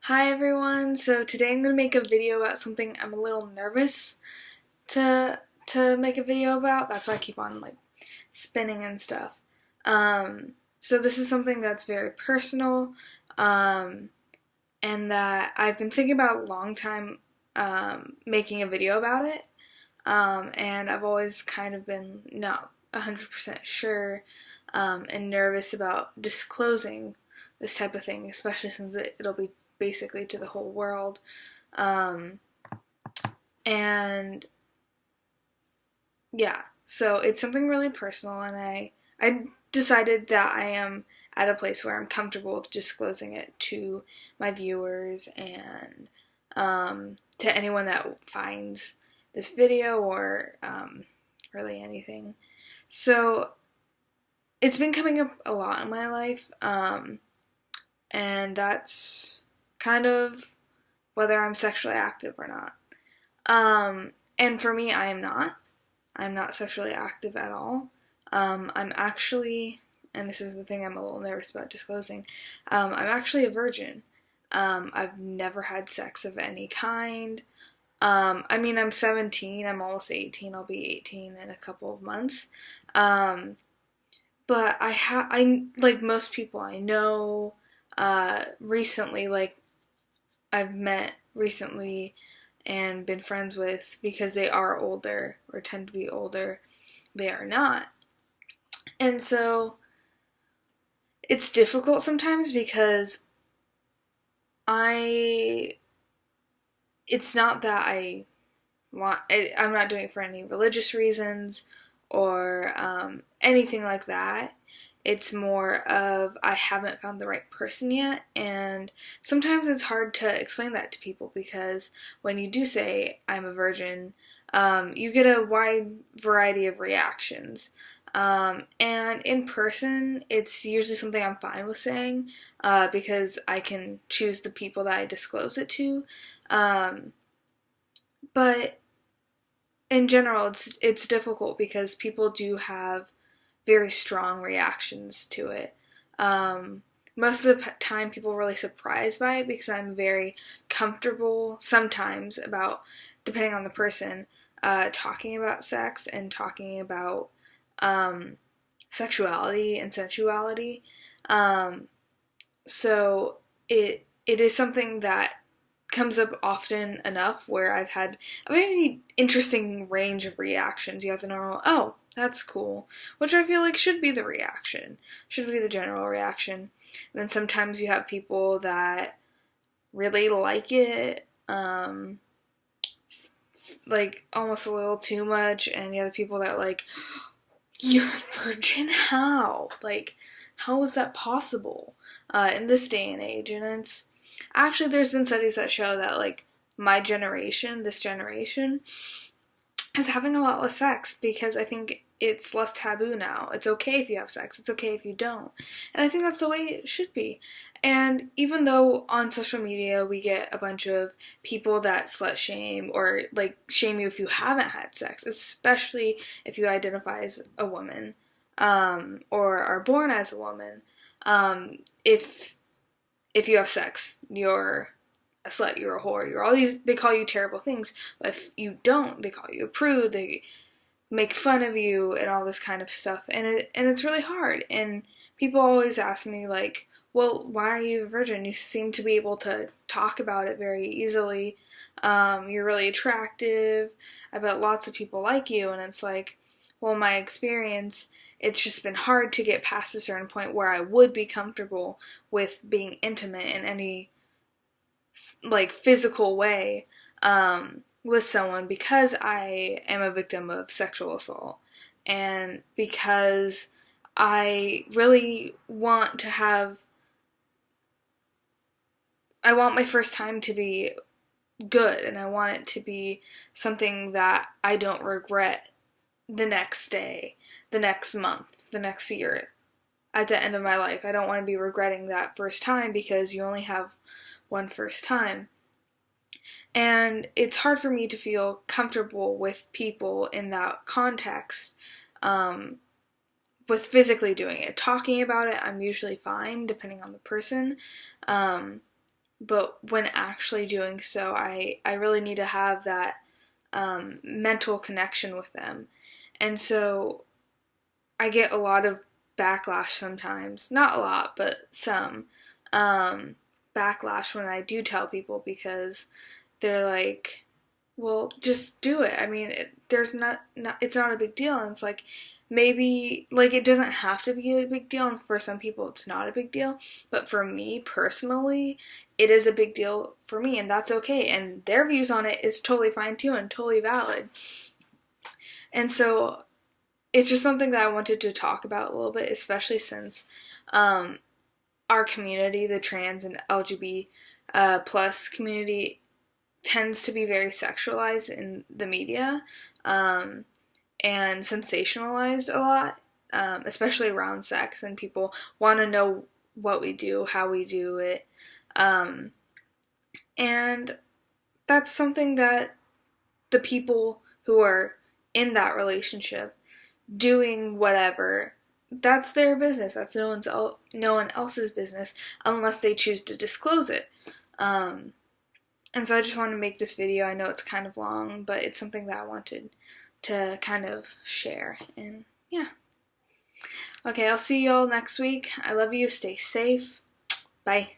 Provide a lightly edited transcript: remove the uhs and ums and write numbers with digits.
Hi everyone, so today I'm going to make a video about something I'm a little nervous to make a video about. That's why I keep on spinning and stuff. So this is something that's very personal, um, and that I've been thinking about a long time making a video about it. And I've always kind of been not 100% sure and nervous about disclosing this type of thing, especially since it'll be basically to the whole world. Um, and yeah, so it's something really personal, and I decided that I am at a place where I'm comfortable with disclosing it to my viewers and to anyone that finds this video or really anything. So it's been coming up a lot in my life, and that's kind of whether I'm sexually active or not. And for me, I am not. I'm not sexually active at all. I'm actually, and this is the thing I'm a little nervous about disclosing, I'm actually a virgin. I've never had sex of any kind. I mean, I'm 17, I'm almost 18, I'll be 18 in a couple of months. But like most people I know, recently, I've met recently and been friends with because they are older or tend to be older, they are not. And so it's difficult sometimes because I it's not that I'm not doing it for any religious reasons or anything like that. It's more of I haven't found the right person yet, and sometimes it's hard to explain that to people because when you do say I'm a virgin, you get a wide variety of reactions. And in person, it's usually something I'm fine with saying because I can choose the people that I disclose it to. Um, but in general, it's difficult because people do have very strong reactions to it. Um, Most of the time, people are really surprised by it because I'm very comfortable sometimes about, depending on the person, talking about sex and talking about um, sexuality and sensuality. Um, so it is something that comes up often enough where I've had a very interesting range of reactions. You have the normal, oh, that's cool, which I feel like should be the reaction, should be the general reaction. And then sometimes you have people that really like it, like almost a little too much, and the other people that are like, you're a virgin? How? Like, how is that possible in this day and age? And it's actually, there's been studies that show that, like, my generation, this generation, is having a lot less sex because I think it's less taboo now. It's okay if you have sex, it's okay if you don't. And I think that's the way it should be. And even though on social media we get a bunch of people that slut shame or like shame you if you haven't had sex, especially if you identify as a woman or are born as a woman, if you have sex, you're a slut, you're a whore, you're all these, they call you terrible things. But if you don't, they call you a prude, they make fun of you and all this kind of stuff. And it's really hard. And people always ask me like, well, why are you a virgin? You seem to be able to talk about it very easily. You're really attractive. I bet lots of people like you. And it's like, well, my experience, it's just been hard to get past a certain point where I would be comfortable with being intimate in any like physical way with someone because I am a victim of sexual assault and because I really want to have I want my first time to be good and I want it to be something that I don't regret the next day, the next month, the next year, at the end of my life. I don't want to be regretting that first time because you only have one first time. And it's hard for me to feel comfortable with people in that context, um, with physically doing it. Talking about it, I'm usually fine, depending on the person. Um, but when actually doing so, I really need to have that mental connection with them. And so I get a lot of backlash sometimes. Not a lot, but some backlash when I do tell people, because they're like, well, just do it. I mean, it's not a big deal. And it's like, maybe, like, it doesn't have to be a big deal. And for some people, it's not a big deal. But for me personally, it is a big deal for me, and that's okay. And their views on it is totally fine too, and totally valid. And so it's just something that I wanted to talk about a little bit, especially since um, our community, the trans and LGBT plus community, tends to be very sexualized in the media, um, and sensationalized a lot, especially around sex, and people want to know what we do, how we do it, um, and that's something that the people who are in that relationship doing whatever, that's their business. That's no one else's business unless they choose to disclose it. Um, and so I just wanted to make this video. I know it's kind of long, but it's something that I wanted to kind of share. And yeah. Okay, I'll see y'all next week. I love you. Stay safe. Bye.